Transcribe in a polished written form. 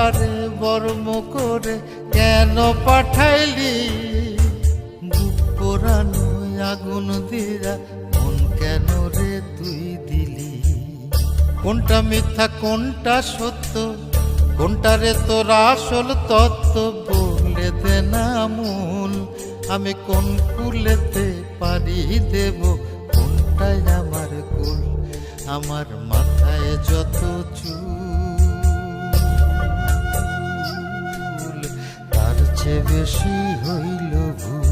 আমারে বর্ম করে কেন পাঠাইলি? বুক পোড়ানো আগুন দিয়া মন কেন রে তুই দিলি? কোনটা মিথ্যা কোনটা সত্য, কোনটা রে তোর আসল তত্ত্ব বলে দে না মন। আমি কোন কুলেতে পারি দেব, কোনটাই আমার কুল? আমার মাথায় যত চুল তার চেয়ে বেশি হইল ভুল।